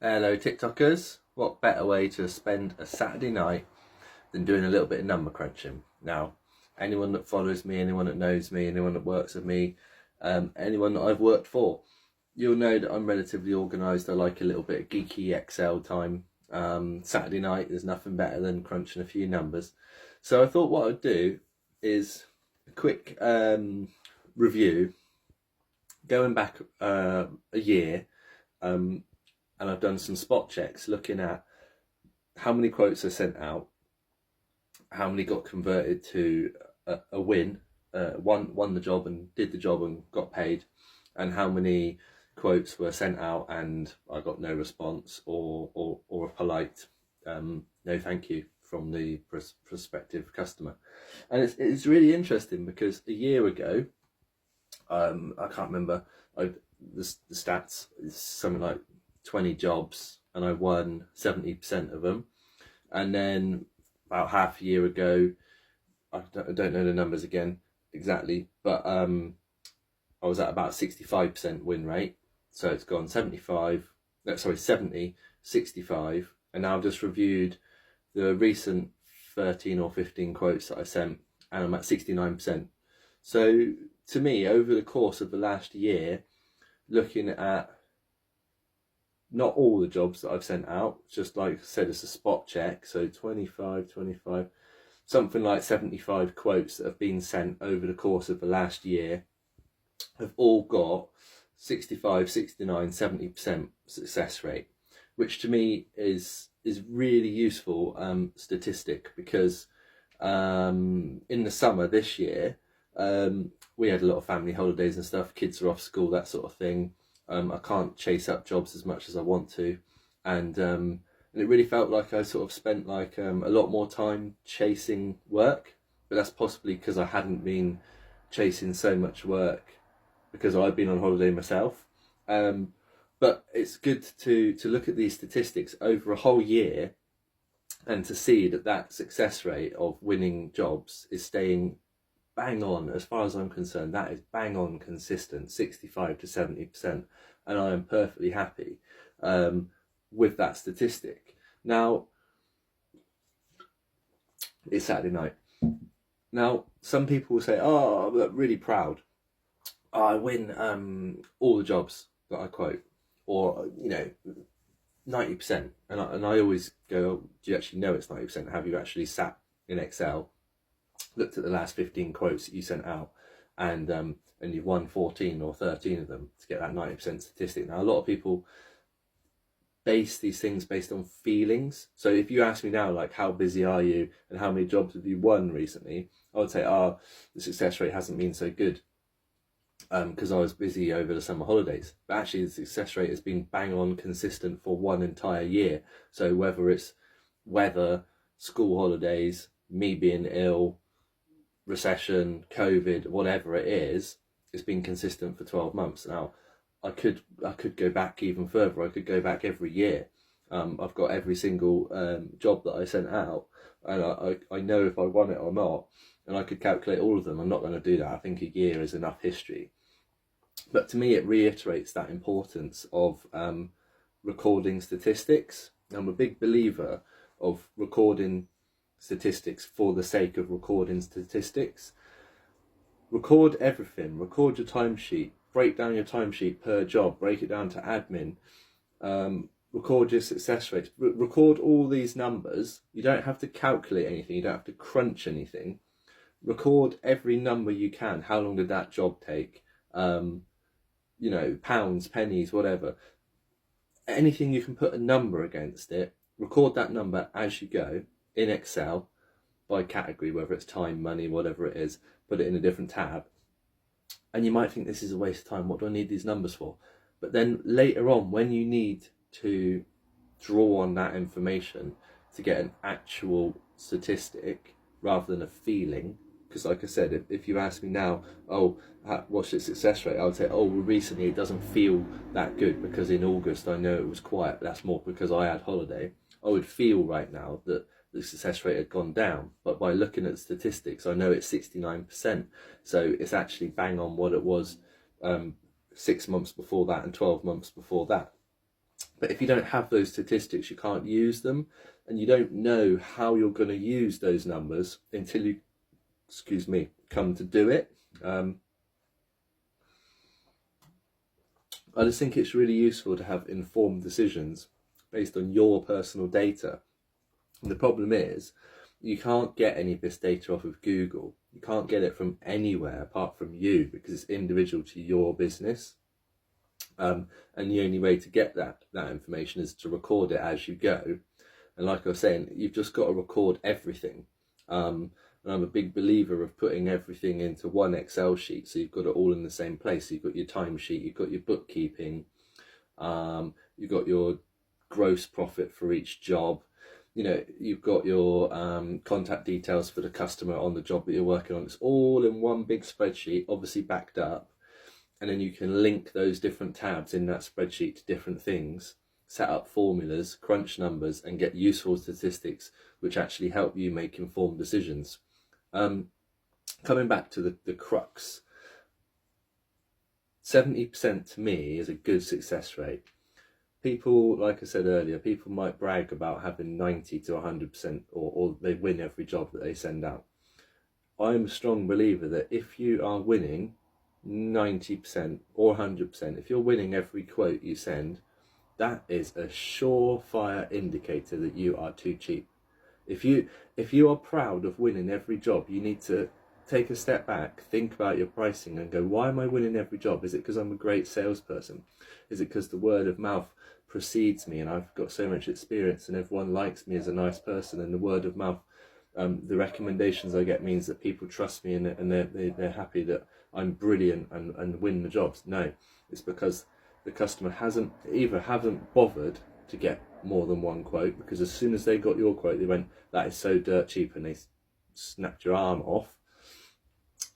Hello TikTokers, what better way to spend a Saturday night than doing a little bit of number crunching? Now, anyone that follows me, anyone that knows me, anyone that works with me, anyone that I've worked for, you'll know that I'm relatively organised. I like a little bit of geeky Excel time. Saturday night, there's nothing better than crunching a few numbers. So I thought what I'd do is a quick review going back a year. And I've done some spot checks looking at how many quotes I sent out, how many got converted to a win, won the job and did the job and got paid, and how many quotes were sent out and I got no response or a polite no thank you from the prospective customer. And it's really interesting because a year ago, I can't remember, the stats is something like 20 jobs and I won 70% of them. And then about half a year ago, I don't know the numbers again exactly, but I was at about 65% win rate. So it's gone 70, 65, and now I've just reviewed the recent 13 or 15 quotes that I sent and I'm at 69%. So to me, over the course of the last year, looking at not all the jobs that I've sent out, just like I said, it's a spot check. So 25, something like 75 quotes that have been sent over the course of the last year have all got 65, 69, 70% success rate, which to me is really useful statistic because in the summer this year, we had a lot of family holidays and stuff, kids are off school, that sort of thing. I can't chase up jobs as much as I want to, and it really felt like I sort of spent like a lot more time chasing work, but that's possibly because I hadn't been chasing so much work because I've been on holiday myself. But it's good to look at these statistics over a whole year and to see that success rate of winning jobs is staying bang on. As far as I'm concerned, that is bang on consistent, 65 to 70%, and I am perfectly happy with that statistic. Now, it's Saturday night. Now, some people will say, oh, I'm really proud, I win all the jobs that I quote, or 90%, and I always go, do you actually know it's 90%? Have you actually sat in Excel, looked at the last 15 quotes that you sent out, and you've won 14 or 13 of them to get that 90% statistic? Now, a lot of people base these things based on feelings. So if you ask me now, like, how busy are you and how many jobs have you won recently, I would say, the success rate hasn't been so good because I was busy over the summer holidays. But actually, the success rate has been bang on consistent for one entire year. So whether it's weather, school holidays, me being ill, recession, COVID, whatever it is, it's been consistent for 12 months. Now, I could go back even further. I could go back every year. I've got every single job that I sent out, and I know if I won it or not, and I could calculate all of them. I'm not going to do that. I think a year is enough history. But to me, it reiterates that importance of recording statistics. I'm a big believer of recording statistics for the sake of recording statistics. Record everything. Record your timesheet. Break down your timesheet per job. Break it down to admin. Record your success rates. Record all these numbers. You don't have to calculate anything. You don't have to crunch anything. Record every number you can. How long did that job take? Pounds, pennies, whatever. Anything you can put a number against it. Record that number as you go in Excel by category, whether it's time, money, whatever it is. Put it in a different tab. And you might think this is a waste of time. What do I need these numbers for? But then later on, when you need to draw on that information to get an actual statistic rather than a feeling, because like I said, if you ask me now, what's your success rate? I would say, well, recently it doesn't feel that good because in August I know it was quiet, but that's more because I had holiday. I would feel right now that the success rate had gone down, but by looking at statistics, I know it's 69%. So it's actually bang on what it was 6 months before that and 12 months before that. But if you don't have those statistics, you can't use them, and you don't know how you're going to use those numbers until you, come to do it. I just think it's really useful to have informed decisions based on your personal data. And the problem is, you can't get any of this data off of Google. You can't get it from anywhere apart from you, because it's individual to your business. And the only way to get that information is to record it as you go. And like I was saying, you've just got to record everything. And I'm a big believer of putting everything into one Excel sheet, so you've got it all in the same place. So you've got your timesheet, you've got your bookkeeping, you've got your gross profit for each job. You know, you've got your contact details for the customer on the job that you're working on. It's all in one big spreadsheet, obviously backed up. And then you can link those different tabs in that spreadsheet to different things, set up formulas, crunch numbers, and get useful statistics which actually help you make informed decisions. Coming back to the crux, 70% to me is a good success rate. People, like I said earlier, people might brag about having 90 to 100%, or they win every job that they send out. I'm a strong believer that if you are winning 90% or 100%, if you're winning every quote you send, that is a surefire indicator that you are too cheap. If you are proud of winning every job, you need to take a step back, think about your pricing and go, why am I winning every job? Is it because I'm a great salesperson? Is it because the word of mouth precedes me and I've got so much experience and everyone likes me as a nice person, and the word of mouth, the recommendations I get means that people trust me and they're happy that I'm brilliant and win the jobs? No, it's because the customer haven't bothered to get more than one quote, because as soon as they got your quote, they went, that is so dirt cheap, and they snapped your arm off.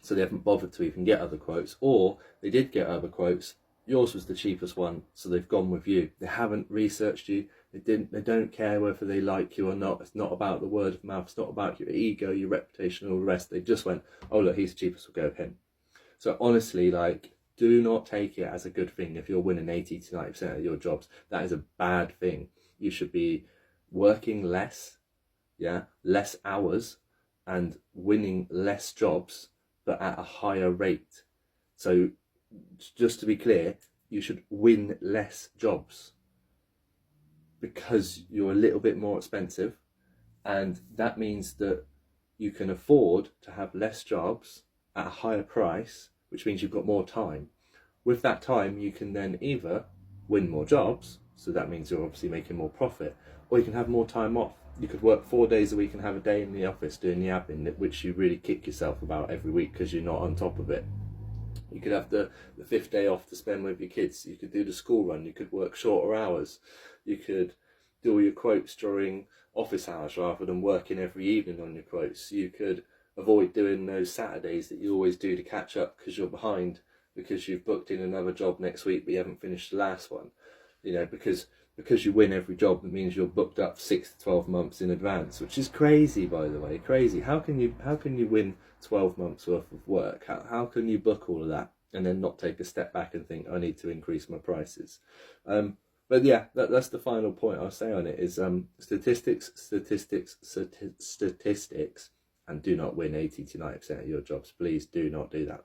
So they haven't bothered to even get other quotes, or they did get other quotes, yours was the cheapest one, so they've gone with you. They haven't researched you. They don't care whether they like you or not. It's not about the word of mouth. It's not about your ego, your reputation, all the rest. They just went, oh look, he's the cheapest, we'll go with him. So honestly, do not take it as a good thing if you're winning 80 to 90% of your jobs. That is a bad thing. You should be working less, less hours, and winning less jobs, but at a higher rate. So just to be clear, you should win less jobs because you're a little bit more expensive, and that means that you can afford to have less jobs at a higher price, which means you've got more time. With that time, you can then either win more jobs, so that means you're obviously making more profit, or you can have more time off. You could work 4 days a week and have a day in the office doing the admin, which you really kick yourself about every week because you're not on top of it. You could have the 5th day off to spend with your kids. You could do the school run. You could work shorter hours. You could do all your quotes during office hours rather than working every evening on your quotes. You could avoid doing those Saturdays that you always do to catch up because you're behind, because you've booked in another job next week but you haven't finished the last one. You know, because you win every job, that means you're booked up 6 to 12 months in advance, which is crazy, by the way. Crazy. How can you win 12 months worth of work? How can you book all of that and then not take a step back and think, I need to increase my prices? But yeah, that's the final point I'll say on it is statistics, and do not win 80 to 90% of your jobs. Please do not do that.